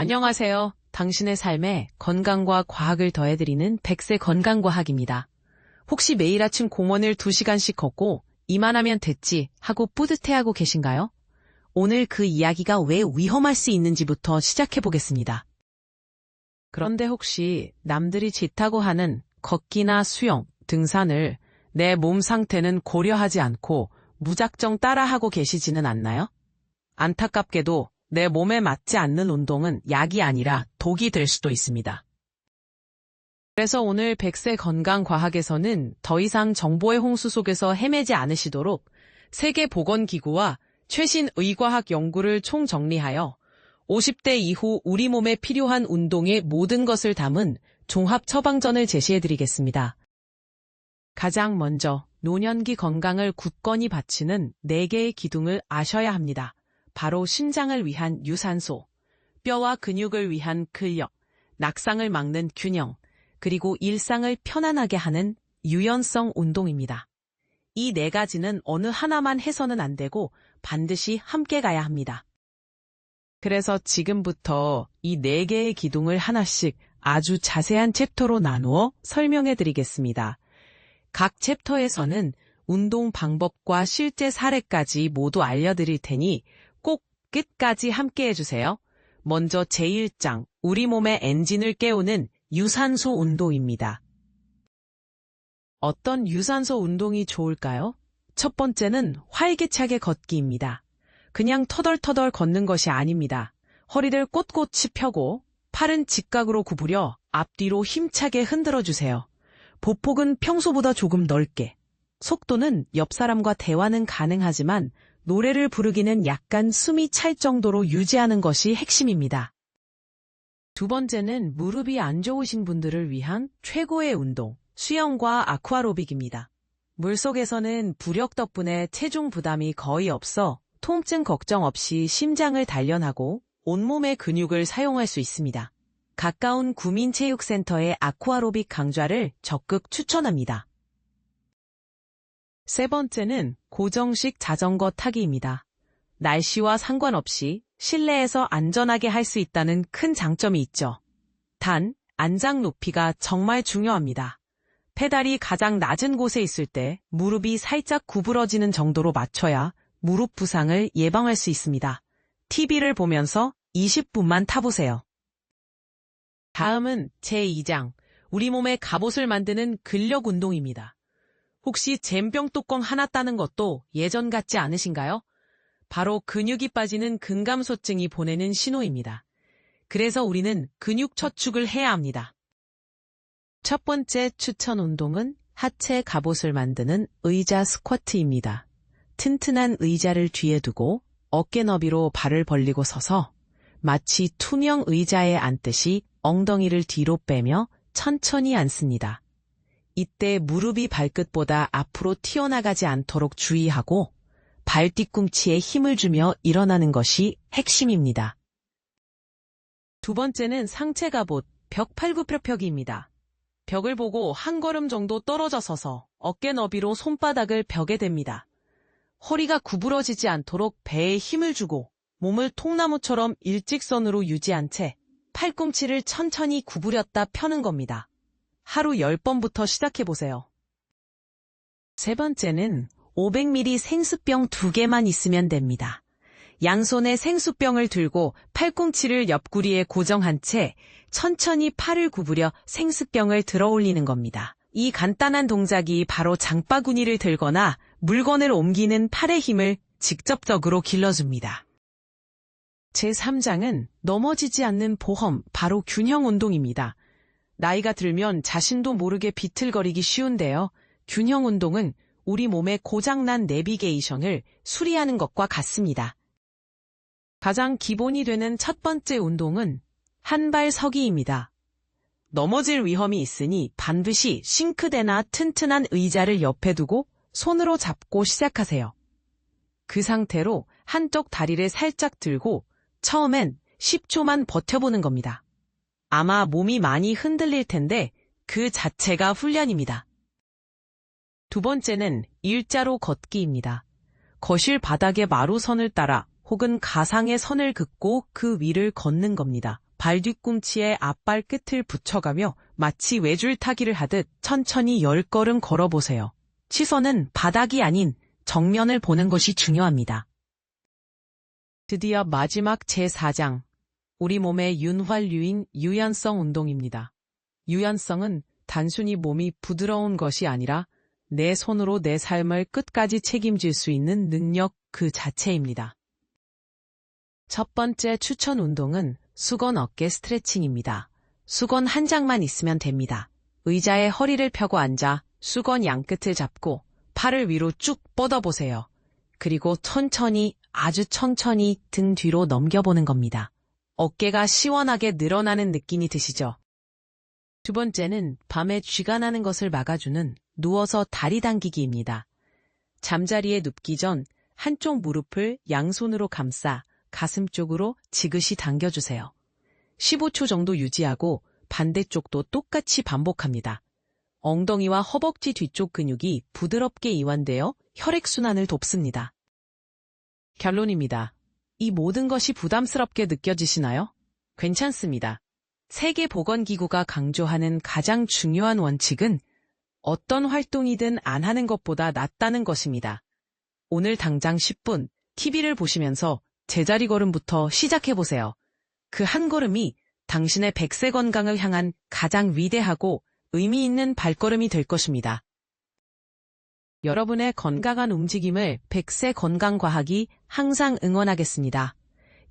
안녕하세요. 당신의 삶에 건강과 과학을 더해드리는 100세 건강과학입니다. 혹시 매일 아침 공원을 2시간씩 걷고 이만하면 됐지 하고 뿌듯해하고 계신가요? 오늘 그 이야기가 왜 위험할 수 있는지부터 시작해보겠습니다. 그런데 혹시 남들이 좋다고 하는 걷기나 수영, 등산을 내 몸 상태는 고려하지 않고 무작정 따라하고 계시지는 않나요? 안타깝게도 내 몸에 맞지 않는 운동은 약이 아니라 독이 될 수도 있습니다. 그래서 오늘 100세 건강과학에서는 더 이상 정보의 홍수 속에서 헤매지 않으시도록 세계보건기구와 최신 의과학 연구를 총정리하여 50대 이후 우리 몸에 필요한 운동의 모든 것을 담은 종합 처방전을 제시해드리겠습니다. 가장 먼저 노년기 건강을 굳건히 바치는 4개의 기둥을 아셔야 합니다. 바로 심장을 위한 유산소, 뼈와 근육을 위한 근력, 낙상을 막는 균형, 그리고 일상을 편안하게 하는 유연성 운동입니다. 이 4가지는 어느 하나만 해서는 안 되고 반드시 함께 가야 합니다. 그래서 지금부터 이 4개의 기둥을 하나씩 아주 자세한 챕터로 나누어 설명해 드리겠습니다. 각 챕터에서는 운동 방법과 실제 사례까지 모두 알려드릴 테니 꼭 끝까지 함께 해주세요. 먼저 제1장, 우리 몸의 엔진을 깨우는 유산소 운동입니다. 어떤 유산소 운동이 좋을까요? 첫 번째는 활기차게 걷기입니다. 그냥 터덜터덜 걷는 것이 아닙니다. 허리를 꼿꼿이 펴고 팔은 직각으로 구부려 앞뒤로 힘차게 흔들어주세요. 보폭은 평소보다 조금 넓게. 속도는 옆 사람과 대화는 가능하지만 노래를 부르기는 약간 숨이 찰 정도로 유지하는 것이 핵심입니다. 두 번째는 무릎이 안 좋으신 분들을 위한 최고의 운동, 수영과 아쿠아로빅입니다. 물속에서는 부력 덕분에 체중 부담이 거의 없어 통증 걱정 없이 심장을 단련하고 온몸의 근육을 사용할 수 있습니다. 가까운 구민체육센터의 아쿠아로빅 강좌를 적극 추천합니다. 세 번째는 고정식 자전거 타기입니다. 날씨와 상관없이 실내에서 안전하게 할 수 있다는 큰 장점이 있죠. 단, 안장 높이가 정말 중요합니다. 페달이 가장 낮은 곳에 있을 때 무릎이 살짝 구부러지는 정도로 맞춰야 무릎 부상을 예방할 수 있습니다. TV를 보면서 20분만 타보세요. 다음은 제2장, 우리 몸의 갑옷을 만드는 근력 운동입니다. 혹시 잼병 뚜껑 하나 따는 것도 예전 같지 않으신가요? 바로 근육이 빠지는 근감소증이 보내는 신호입니다. 그래서 우리는 근육 저축을 해야 합니다. 첫 번째 추천 운동은 하체 갑옷을 만드는 의자 스쿼트입니다. 튼튼한 의자를 뒤에 두고 어깨 너비로 발을 벌리고 서서 마치 투명 의자에 앉듯이 엉덩이를 뒤로 빼며 천천히 앉습니다. 이때 무릎이 발끝보다 앞으로 튀어나가지 않도록 주의하고 발 뒤꿈치에 힘을 주며 일어나는 것이 핵심입니다. 두 번째는 상체 갑옷, 벽팔굽혀펴기입니다. 벽을 보고 한 걸음 정도 떨어져 서서 어깨 너비로 손바닥을 벽에 댑니다. 허리가 구부러지지 않도록 배에 힘을 주고 몸을 통나무처럼 일직선으로 유지한 채 팔꿈치를 천천히 구부렸다 펴는 겁니다. 하루 10번부터 시작해보세요. 세 번째는 500ml 생수병 2개만 있으면 됩니다. 양손에 생수병을 들고 팔꿈치를 옆구리에 고정한 채 천천히 팔을 구부려 생수병을 들어 올리는 겁니다. 이 간단한 동작이 바로 장바구니를 들거나 물건을 옮기는 팔의 힘을 직접적으로 길러줍니다. 제3장은 넘어지지 않는 보험, 바로 균형 운동입니다. 나이가 들면 자신도 모르게 비틀거리기 쉬운데요. 균형 운동은 우리 몸의 고장난 내비게이션을 수리하는 것과 같습니다. 가장 기본이 되는 첫 번째 운동은 한발 서기입니다. 넘어질 위험이 있으니 반드시 싱크대나 튼튼한 의자를 옆에 두고 손으로 잡고 시작하세요. 그 상태로 한쪽 다리를 살짝 들고 처음엔 10초만 버텨보는 겁니다. 아마 몸이 많이 흔들릴 텐데 그 자체가 훈련입니다. 두 번째는 일자로 걷기입니다. 거실 바닥에 마루선을 따라 혹은 가상의 선을 긋고 그 위를 걷는 겁니다. 발 뒤꿈치에 앞발 끝을 붙여가며 마치 외줄타기를 하듯 천천히 10걸음 걸어보세요. 시선은 바닥이 아닌 정면을 보는 것이 중요합니다. 드디어 마지막 제4장. 우리 몸의 윤활유인 유연성 운동입니다. 유연성은 단순히 몸이 부드러운 것이 아니라 내 손으로 내 삶을 끝까지 책임질 수 있는 능력 그 자체입니다. 첫 번째 추천 운동은 수건 어깨 스트레칭입니다. 수건 한 장만 있으면 됩니다. 의자에 허리를 펴고 앉아 수건 양끝을 잡고 팔을 위로 쭉 뻗어보세요. 그리고 천천히, 아주 천천히 등 뒤로 넘겨보는 겁니다. 어깨가 시원하게 늘어나는 느낌이 드시죠? 두 번째는 밤에 쥐가 나는 것을 막아주는 누워서 다리 당기기입니다. 잠자리에 눕기 전 한쪽 무릎을 양손으로 감싸 가슴 쪽으로 지그시 당겨주세요. 15초 정도 유지하고 반대쪽도 똑같이 반복합니다. 엉덩이와 허벅지 뒤쪽 근육이 부드럽게 이완되어 혈액순환을 돕습니다. 결론입니다. 이 모든 것이 부담스럽게 느껴지시나요? 괜찮습니다. 세계보건기구가 강조하는 가장 중요한 원칙은 어떤 활동이든 안 하는 것보다 낫다는 것입니다. 오늘 당장 10분 TV를 보시면서 제자리 걸음부터 시작해보세요. 그 한 걸음이 당신의 100세 건강을 향한 가장 위대하고 의미 있는 발걸음이 될 것입니다. 여러분의 건강한 움직임을 100세 건강과학이 항상 응원하겠습니다.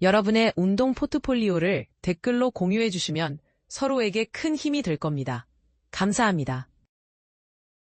여러분의 운동 포트폴리오를 댓글로 공유해 주시면 서로에게 큰 힘이 될 겁니다. 감사합니다.